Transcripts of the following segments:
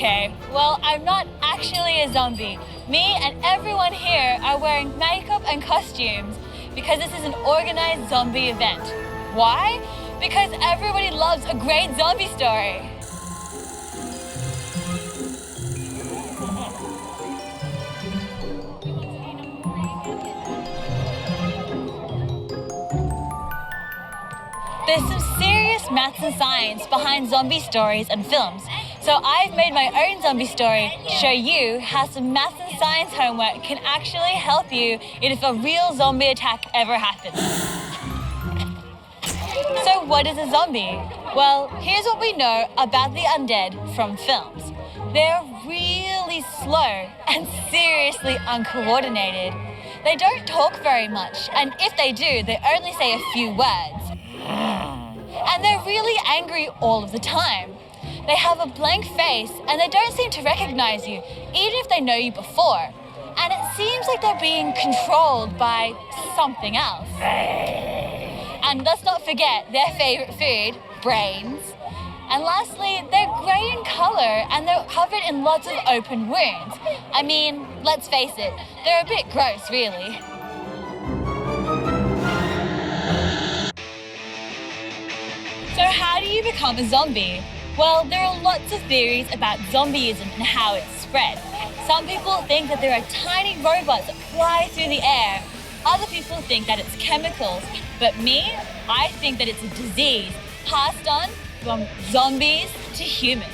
Okay, well, I'm not actually a zombie. Me and everyone here are wearing makeup and costumes because this is an organized zombie event. Why? Because everybody loves a great zombie story. There's some serious maths and science behind zombie stories and films. So I've made my own zombie story to show you how some maths and science homework can actually help you if a real zombie attack ever happens. So what is a zombie? Well, here's what we know about the undead from films. They're really slow and seriously uncoordinated. They don't talk very much, and if they do, they only say a few words. And they're really angry all of the time. They have a blank face and they don't seem to recognize you, even if they know you before. And it seems like they're being controlled by something else. And let's not forget their favorite food, brains. And lastly, they're grey in color and they're covered in lots of open wounds. I mean, let's face it, they're a bit gross, really. So how do you become a zombie? Well, there are lots of theories about zombieism and how it's spread. Some people think that there are tiny robots that fly through the air. Other people think that it's chemicals. But me, I think that it's a disease passed on from zombies to humans.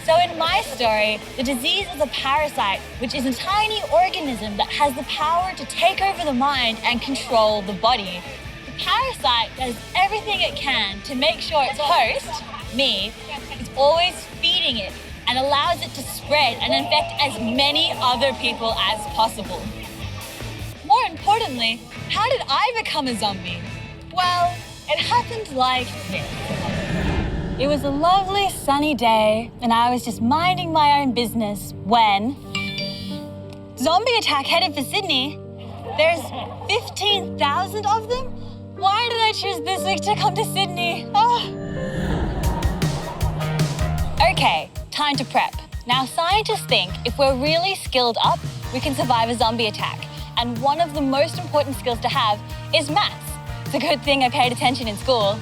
So in my story, the disease is a parasite, which is a tiny organism that has the power to take over the mind and control the body. The parasite does everything it can to make sure its host, me, is always feeding it and allows it to spread and infect as many other people as possible. More importantly, how did I become a zombie? Well, it happened like this. It was a lovely sunny day and I was just minding my own business when zombie attack headed for Sydney. There's 15,000 of them? Why did I choose this week to come to Sydney? Oh. Okay, time to prep. Now, scientists think if we're really skilled up, we can survive a zombie attack. And one of the most important skills to have is maths. It's a good thing I paid attention in school.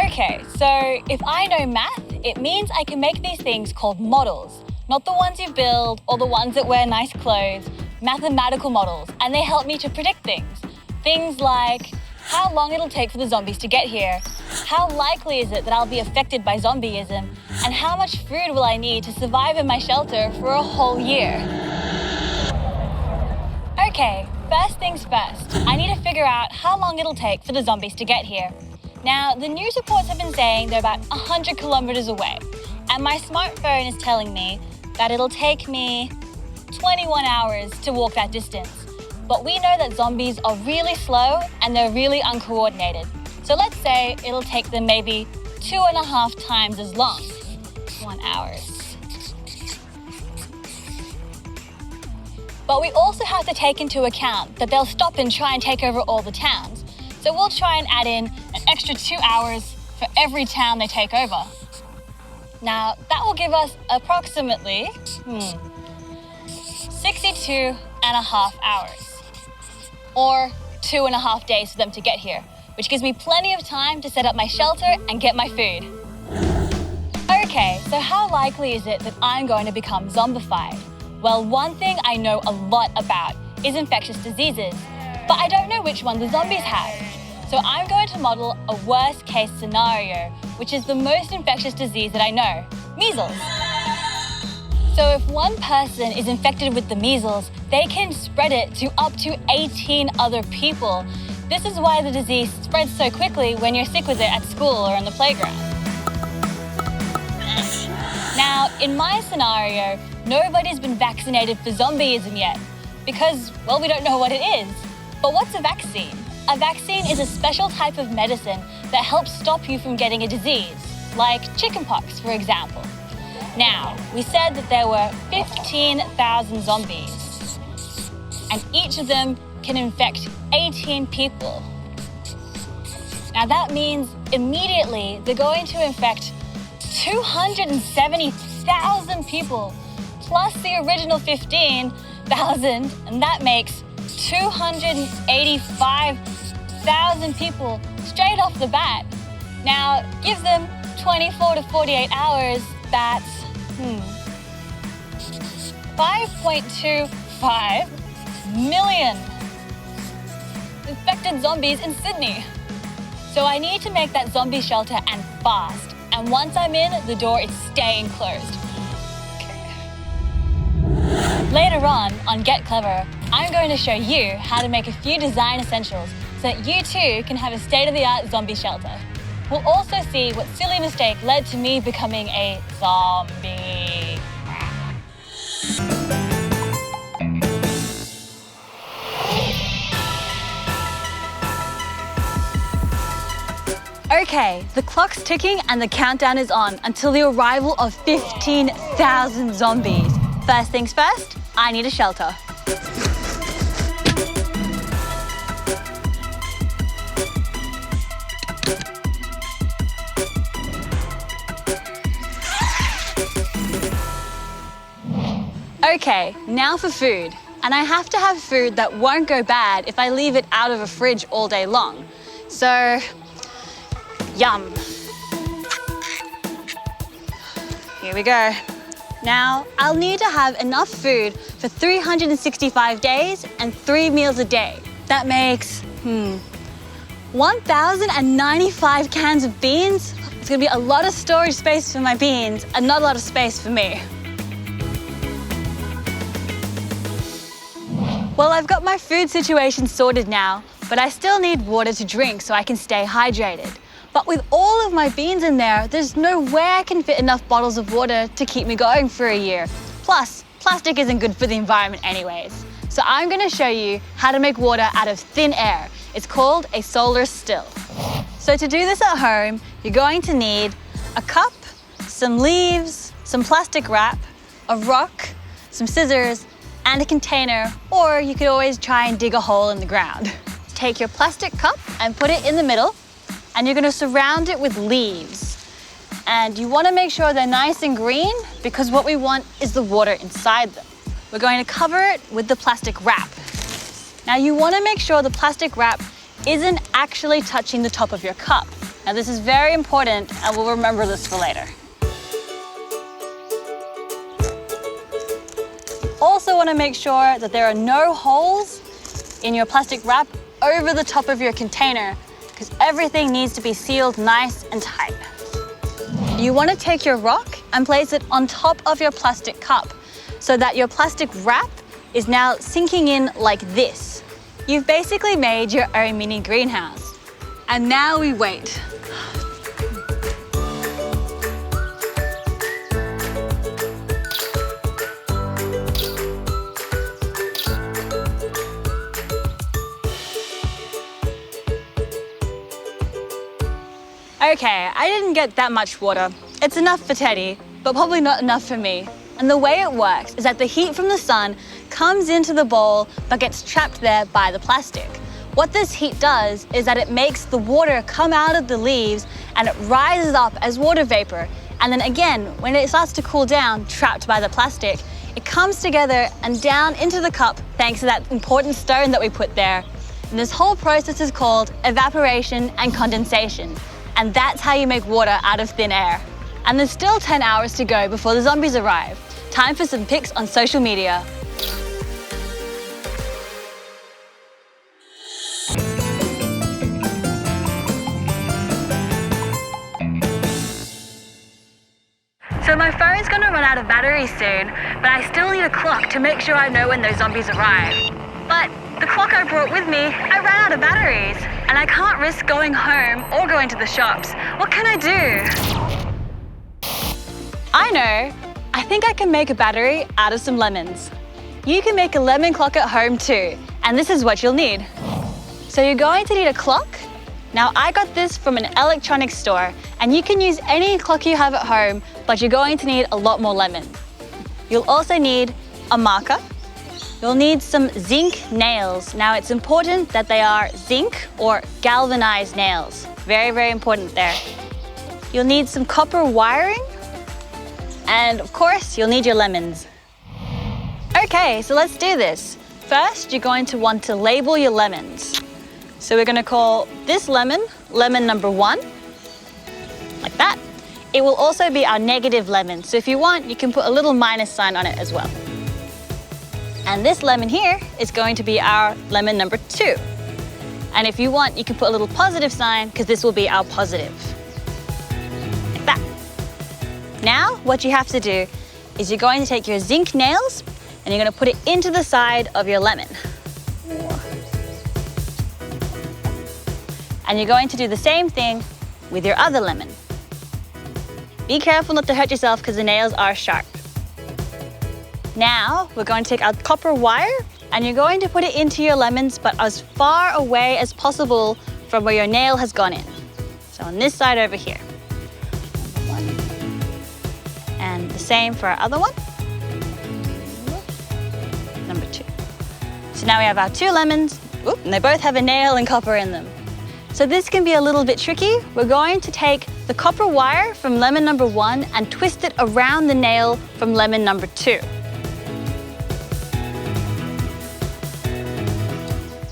Okay, so if I know math, it means I can make these things called models. Not the ones you build or the ones that wear nice clothes, mathematical models. And they help me to predict things. Things like how long it'll take for the zombies to get here, how likely is it that I'll be affected by zombieism, and how much food will I need to survive in my shelter for a whole year. Okay, first things first, I need to figure out how long it'll take for the zombies to get here. Now, the news reports have been saying they're about 100 kilometers away, and my smartphone is telling me that it'll take me 21 hours to walk that distance. But we know that zombies are really slow and they're really uncoordinated. So let's say it'll take them maybe 2.5 times as long. 1 hour. But we also have to take into account that they'll stop and try and take over all the towns. So we'll try and add in an extra 2 hours for every town they take over. Now, that will give us approximately 62.5 hours. Or 2.5 days for them to get here, which gives me plenty of time to set up my shelter and get my food. Okay, so how likely is it that I'm going to become zombified? Well, one thing I know a lot about is infectious diseases, but I don't know which one the zombies have. So I'm going to model a worst case scenario, which is the most infectious disease that I know, measles. So if one person is infected with the measles, they can spread it to up to 18 other people. This is why the disease spreads so quickly when you're sick with it at school or on the playground. Now, in my scenario, nobody's been vaccinated for zombieism yet because, well, we don't know what it is. But what's a vaccine? A vaccine is a special type of medicine that helps stop you from getting a disease, like chickenpox, for example. Now, we said that there were 15,000 zombies, and each of them can infect 18 people. Now that means immediately they're going to infect 270,000 people, plus the original 15,000, and that makes 285,000 people straight off the bat. Now, give them 24 to 48 hours, that's 5.25 million infected zombies in Sydney. So I need to make that zombie shelter and fast. And once I'm in, the door is staying closed. Later on Get Clever, I'm going to show you how to make a few design essentials so that you too can have a state-of-the-art zombie shelter. We'll also see what silly mistake led to me becoming a zombie. Okay, the clock's ticking and the countdown is on until the arrival of 15,000 zombies. First things first, I need a shelter. Okay, now for food. And I have to have food that won't go bad if I leave it out of a fridge all day long. So, yum. Here we go. Now, I'll need to have enough food for 365 days and 3 meals a day. That makes, 1,095 cans of beans. It's gonna be a lot of storage space for my beans and not a lot of space for me. Well, I've got my food situation sorted now, but I still need water to drink so I can stay hydrated. But with all of my beans in there, there's no way I can fit enough bottles of water to keep me going for a year. Plus, plastic isn't good for the environment anyways. So I'm gonna show you how to make water out of thin air. It's called a solar still. So to do this at home, you're going to need a cup, some leaves, some plastic wrap, a rock, some scissors, and a container, or you could always try and dig a hole in the ground. Take your plastic cup and put it in the middle, and you're gonna surround it with leaves. And you wanna make sure they're nice and green because what we want is the water inside them. We're going to cover it with the plastic wrap. Now you wanna make sure the plastic wrap isn't actually touching the top of your cup. Now this is very important and we'll remember this for later. Also want to make sure that there are no holes in your plastic wrap over the top of your container because everything needs to be sealed nice and tight. You want to take your rock and place it on top of your plastic cup so that your plastic wrap is now sinking in like this. You've basically made your own mini greenhouse. And now we wait. Okay, I didn't get that much water. It's enough for Teddy, but probably not enough for me. And the way it works is that the heat from the sun comes into the bowl but gets trapped there by the plastic. What this heat does is that it makes the water come out of the leaves and it rises up as water vapor. And then again, when it starts to cool down, trapped by the plastic, it comes together and down into the cup thanks to that important stone that we put there. And this whole process is called evaporation and condensation. And that's how you make water out of thin air. And there's still 10 hours to go before the zombies arrive. Time for some pics on social media. So my phone's gonna run out of battery soon, but I still need a clock to make sure I know when those zombies arrive. But the clock I brought with me, I ran out of batteries, and I can't risk going home or going to the shops. What can I do? I know. I think I can make a battery out of some lemons. You can make a lemon clock at home too, and this is what you'll need. So you're going to need a clock. Now I got this from an electronics store, and you can use any clock you have at home, but you're going to need a lot more lemon. You'll also need a marker. You'll need some zinc nails. Now it's important that they are zinc or galvanized nails. Very, very important there. you'll need some copper wiring, and of course, you'll need your lemons. Okay, so let's do this. First, you're going to want to label your lemons. So we're going to call this lemon, lemon number 1, like that. It will also be our negative lemon, so if you want, you can put a little minus sign on it as well. And this lemon here is going to be our lemon number 2. And if you want, you can put a little positive sign, because this will be our positive. Like that. Now, what you have to do is you're going to take your zinc nails and you're going to put it into the side of your lemon. And you're going to do the same thing with your other lemon. Be careful not to hurt yourself because the nails are sharp. Now, we're going to take our copper wire and you're going to put it into your lemons, but as far away as possible from where your nail has gone in. So on this side over here. And the same for our other one. Number 2. So now we have our 2 lemons, and they both have a nail and copper in them. So this can be a little bit tricky. We're going to take the copper wire from lemon number 1 and twist it around the nail from lemon number 2.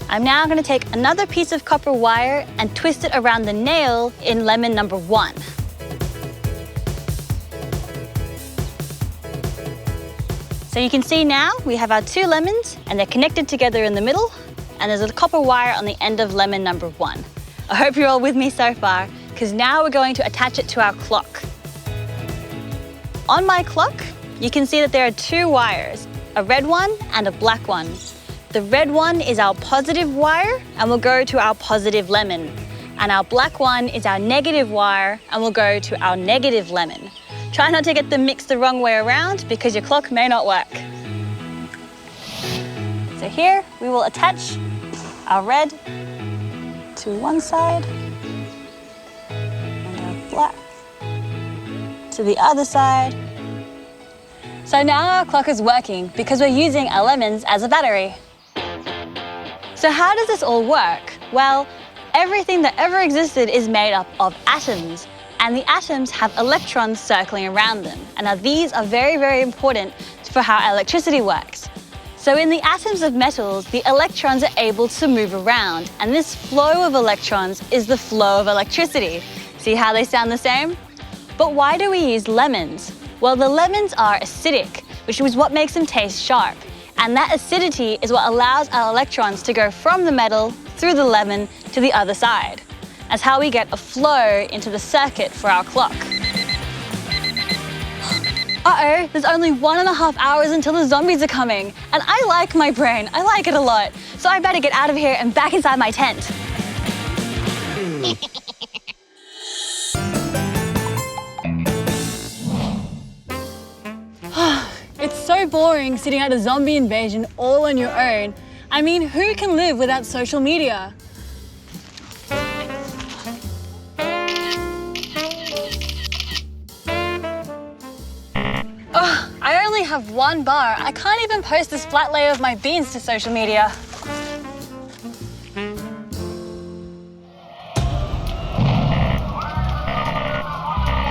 I'm now going to take another piece of copper wire and twist it around the nail in lemon number 1. So you can see now we have our 2 lemons and they're connected together in the middle, and there's a copper wire on the end of lemon number 1. I hope you're all with me so far, because now we're going to attach it to our clock. On my clock, you can see that there are 2 wires, a red one and a black one. The red one is our positive wire and will go to our positive lemon. And our black one is our negative wire and will go to our negative lemon. Try not to get them mixed the wrong way around because your clock may not work. So here we will attach our red to one side and our black to the other side. So now our clock is working because we're using our lemons as a battery. So how does this all work? Well, everything that ever existed is made up of atoms, and the atoms have electrons circling around them. And now these are very, very important for how electricity works. So in the atoms of metals, the electrons are able to move around, and this flow of electrons is the flow of electricity. See how they sound the same? But why do we use lemons? Well, the lemons are acidic, which is what makes them taste sharp. And that acidity is what allows our electrons to go from the metal through the lemon to the other side. That's how we get a flow into the circuit for our clock. Uh-oh, there's only 1.5 hours until the zombies are coming. And I like my brain, I like it a lot. So I better get out of here and back inside my tent. It's so boring sitting out a zombie invasion all on your own. I mean, who can live without social media? Oh, I only have 1 bar. I can't even post this flat layer of my beans to social media.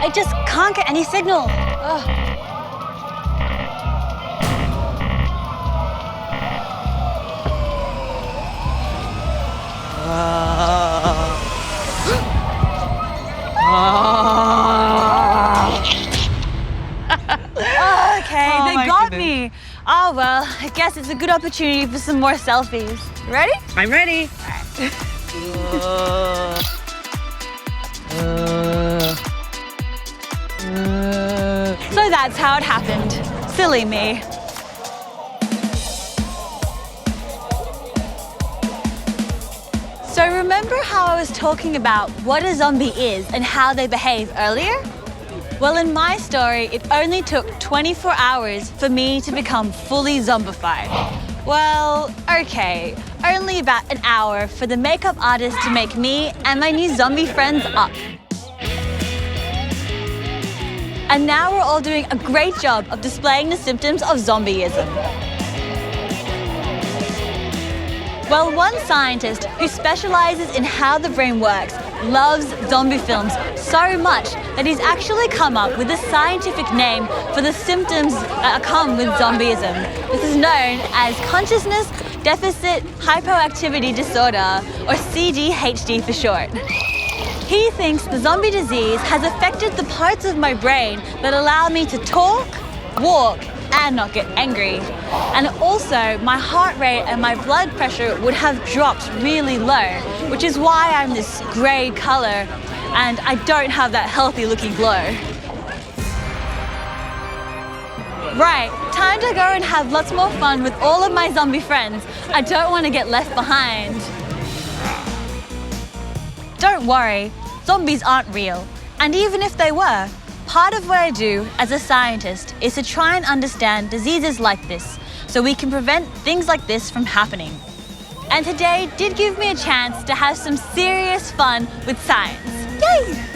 I just can't get any signal. Ugh. Okay, they got me. Oh, well, I guess it's a good opportunity for some more selfies. You ready? I'm ready. All right. So that's how it happened. Silly me. So remember how I was talking about what a zombie is and how they behave earlier? Well, in my story, it only took 24 hours for me to become fully zombified. Well, okay, only about an hour for the makeup artist to make me and my new zombie friends up. And now we're all doing a great job of displaying the symptoms of zombieism. Well, one scientist who specializes in how the brain works loves zombie films so much that he's actually come up with a scientific name for the symptoms that come with zombieism. This is known as consciousness deficit hypoactivity disorder, or CDHD for short. He thinks the zombie disease has affected the parts of my brain that allow me to talk, walk, and not get angry. And also, my heart rate and my blood pressure would have dropped really low, which is why I'm this grey colour and I don't have that healthy looking glow. Right, time to go and have lots more fun with all of my zombie friends. I don't want to get left behind. Don't worry, zombies aren't real. And even if they were, part of what I do as a scientist is to try and understand diseases like this so we can prevent things like this from happening. And today did give me a chance to have some serious fun with science. Yay!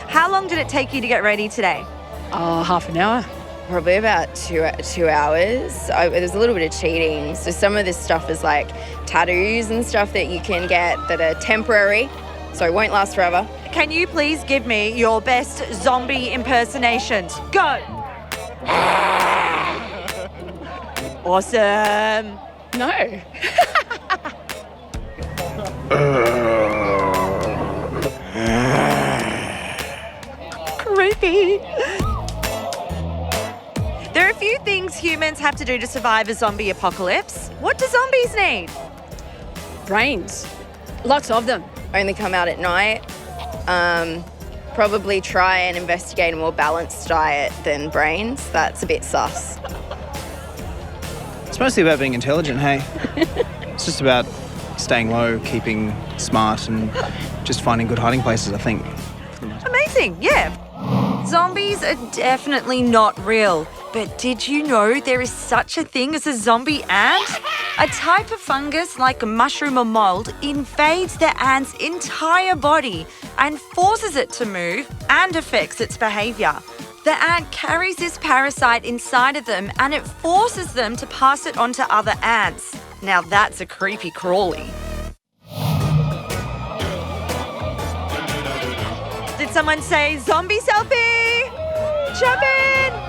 How long did it take you to get ready today? Oh, half an hour. Probably about 2 hours. There's a little bit of cheating. So some of this stuff is like tattoos and stuff that you can get that are temporary, so it won't last forever. Can you please give me your best zombie impersonations? Go! Awesome. No. Creepy. There are a few things humans have to do to survive a zombie apocalypse. What do zombies need? Brains. Lots of them. Only come out at night. Probably try and investigate a more balanced diet than brains. That's a bit sus. It's mostly about being intelligent, hey? It's just about staying low, keeping smart, and just finding good hiding places, I think. Amazing, yeah. Zombies are definitely not real. But did you know there is such a thing as a zombie ant? A type of fungus like a mushroom or mold invades the ant's entire body and forces it to move and affects its behaviour. The ant carries this parasite inside of them and it forces them to pass it on to other ants. Now that's a creepy crawly. Did someone say zombie selfie? Jump in!